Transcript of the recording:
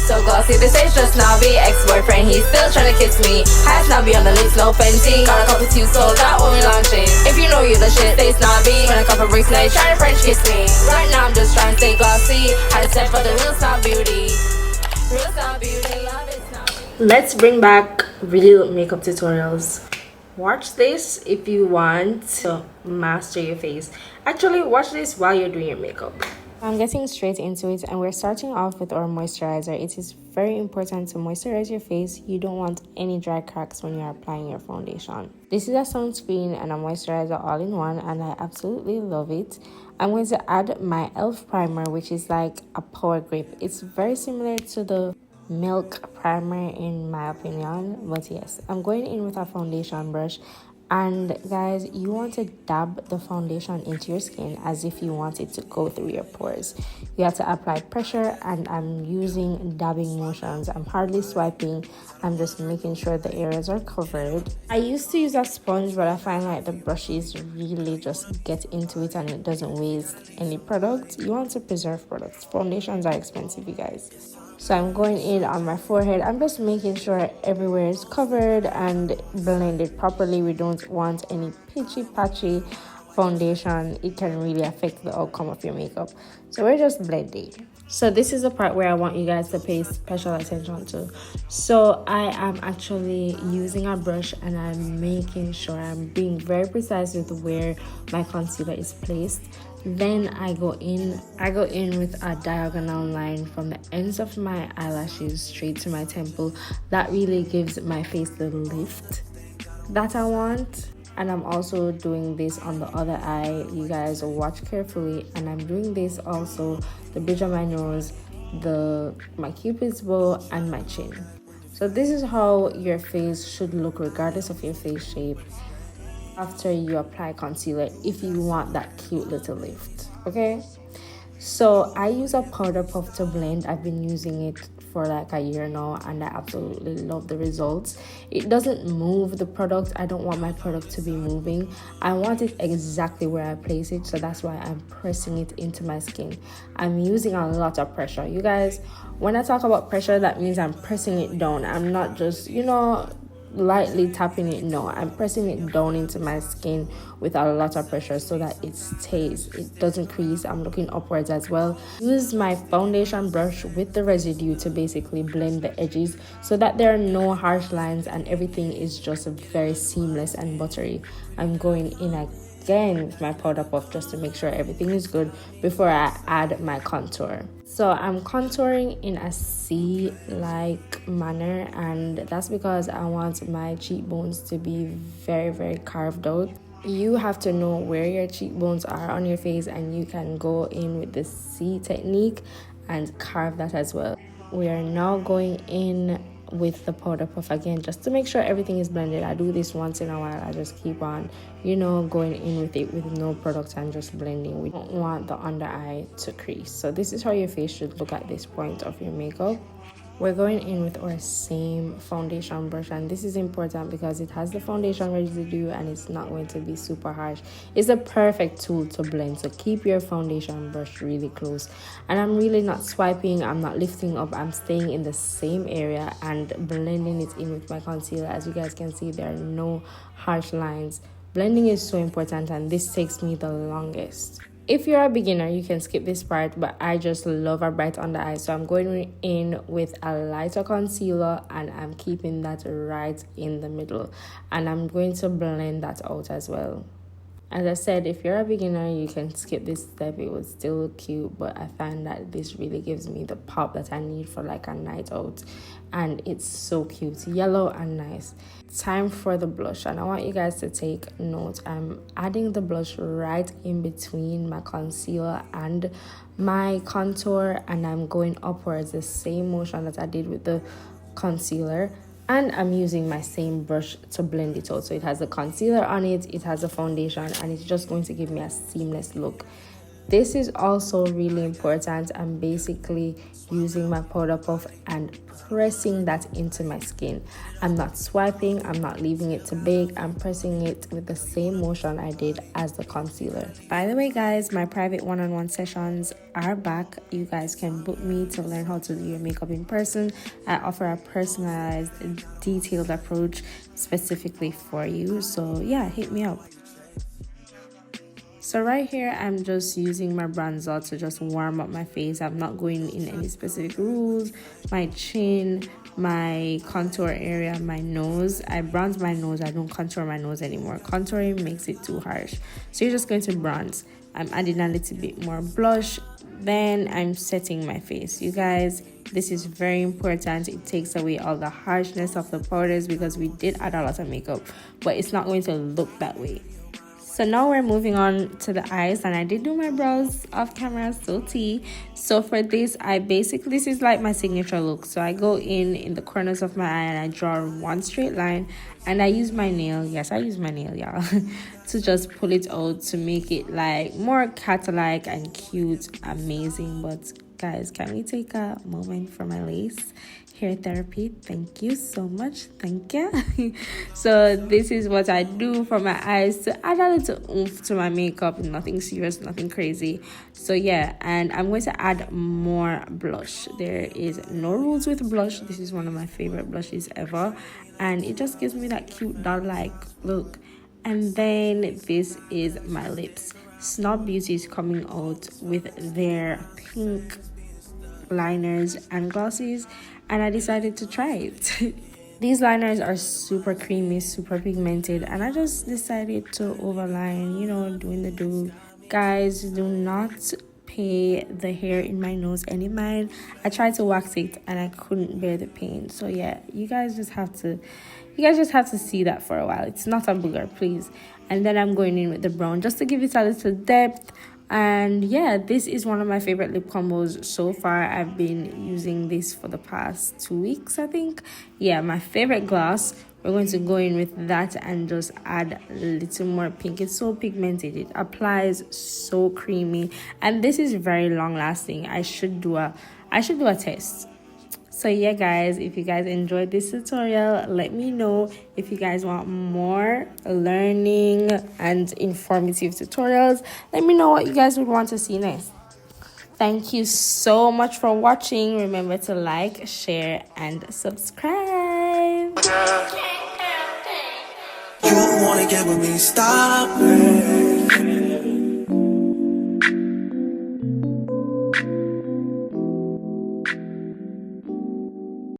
So glossy, this is just snobby. Ex-boyfriend, he's still trying to kiss me. High snobby on the lips, no Fenty. Got a couple too sold out when we launching. If you know you the shit, stay snobby. When a couple bricks, now you trying to French kiss me. Right now I'm just trying to stay glossy. Had to step for the real Snob Beauty. Real Snob Beauty, love it, snobby. Let's bring back video makeup tutorials. Watch this if you want to master your face. Actually, watch this while you're doing your makeup. I'm getting straight into it, and we're starting off with our moisturizer. It is very important to moisturize your face. You don't want any dry cracks when you're applying your foundation. This is a sunscreen and a moisturizer all in one, and I absolutely love it. I'm going to add my e.l.f. primer, which is like a power grip. It's very similar to the milk primer in my opinion, but yes, I'm going in with a foundation brush. And guys, you want to dab the foundation into your skin as if you want it to go through your pores. You have to apply pressure, and I'm using dabbing motions. I'm hardly swiping. I'm just making sure the areas are covered. I used to use a sponge, but I find like the brushes really just get into it and it doesn't waste any product. You want to preserve products. Foundations are expensive, you guys. So I'm going in on my forehead. I'm just making sure everywhere is covered and blended properly. We don't want any pitchy patchy foundation. It can really affect the outcome of your makeup. So we're just blending. So this is the part where I want you guys to pay special attention to. So I am actually using a brush, and I'm making sure I'm being very precise with where my concealer is placed. Then I go in with a diagonal line from the ends of my eyelashes straight to my temple. That really gives my face the lift that I want. And I'm also doing this on the other eye. You guys watch carefully. And I'm doing this also the bridge of my nose, my cupid's bow, and my chin. So this is how your face should look regardless of your face shape after you apply concealer, if you want that cute little lift. Okay, so I use a powder puff to blend. I've been using it for like a year now, and I absolutely love the results. It doesn't move the product. I don't want my product to be moving. I want it exactly where I place it, so that's why I'm pressing it into my skin. I'm using a lot of pressure, you guys. When I talk about pressure, that means I'm pressing it down. I'm not just, lightly tapping it. No, I'm pressing it down into my skin with a lot of pressure so that it stays, it doesn't crease. I'm looking upwards as well. Use my foundation brush with the residue to basically blend the edges so that there are no harsh lines and everything is just very seamless and buttery. I'm going in again with my powder puff just to make sure everything is good before I add my contour. So I'm contouring in a C-like manner, and that's because I want my cheekbones to be very, very carved out. You have to know where your cheekbones are on your face, and you can go in with the C technique and carve that as well. We are now going in with the powder puff again just to make sure everything is blended. I do this once in a while. I just keep on going in with it with no product and just blending. We don't want the under eye to crease. So this is how your face should look at this point of your makeup. We're going in with our same foundation brush, and this is important because it has the foundation residue and it's not going to be super harsh. It's a perfect tool to blend, so keep your foundation brush really close. And I'm really not swiping, I'm not lifting up, I'm staying in the same area and blending it in with my concealer. As you guys can see, there are no harsh lines. Blending is so important, and this takes me the longest. If you're a beginner, you can skip this part, but I just love a bright under eye, so I'm going in with a lighter concealer and I'm keeping that right in the middle, and I'm going to blend that out as well. As I said, if you're a beginner, you can skip this step. It would still look cute, but I find that this really gives me the pop that I need for like a night out, and it's so cute, yellow and nice. Time for the blush, and I want you guys to take note. I'm adding the blush right in between my concealer and my contour, and I'm going upwards the same motion that I did with the concealer. And I'm using my same brush to blend it out. So it has the concealer on it, it has a foundation, and it's just going to give me a seamless look. This is also really important. I'm basically using my powder puff and pressing that into my skin. I'm not swiping, I'm not leaving it to bake, I'm pressing it with the same motion I did as the concealer. By the way guys, my private one-on-one sessions are back. You guys can book me to learn how to do your makeup in person. I offer a personalized, detailed approach specifically for you, so yeah, hit me up. So right here, I'm just using my bronzer to just warm up my face. I'm not going in any specific rules. My chin, my contour area, my nose. I bronze my nose. I don't contour my nose anymore. Contouring makes it too harsh. So you're just going to bronze. I'm adding a little bit more blush. Then I'm setting my face. You guys, this is very important. It takes away all the harshness of the powders because we did add a lot of makeup, but it's not going to look that way. So now we're moving on to the eyes, and I did do my brows off camera, so tea. So for this, this is like my signature look. So I go in the corners of my eye and I draw one straight line, and I use my nail. Yes, I use my nail, y'all, to just pull it out to make it like more cat-like and cute, amazing. But guys, can we take a moment for my lace hair therapy? Thank you so much. Thank you. So this is what I do for my eyes to add a little oomph to my makeup. Nothing serious, nothing crazy. So yeah, and I'm going to add more blush. There is no rules with blush. This is one of my favorite blushes ever, and it just gives me that cute doll-like look. And then this is my lips. Snob Beauty is coming out with their pink liners and glosses, and I decided to try it. These liners are super creamy, super pigmented, and I just decided to overline, you know, doing the do. Guys, do not pay the hair in my nose any mind. I tried to wax it and I couldn't bear the pain. So yeah, you guys just have to see that for a while. It's not a booger, please. And then I'm going in with the brown just to give it a little depth. And yeah, this is one of my favorite lip combos so far. I've been using this for the past 2 weeks, I think. Yeah, my favorite gloss. We're going to go in with that and just add a little more pink. It's so pigmented. It applies so creamy, and this is very long lasting. I should do a test. So yeah guys, if you guys enjoyed this tutorial, let me know. If you guys want more learning and informative tutorials, let me know what you guys would want to see next. Thank you so much for watching. Remember to like, share, and subscribe. You wanna get with me, stop it.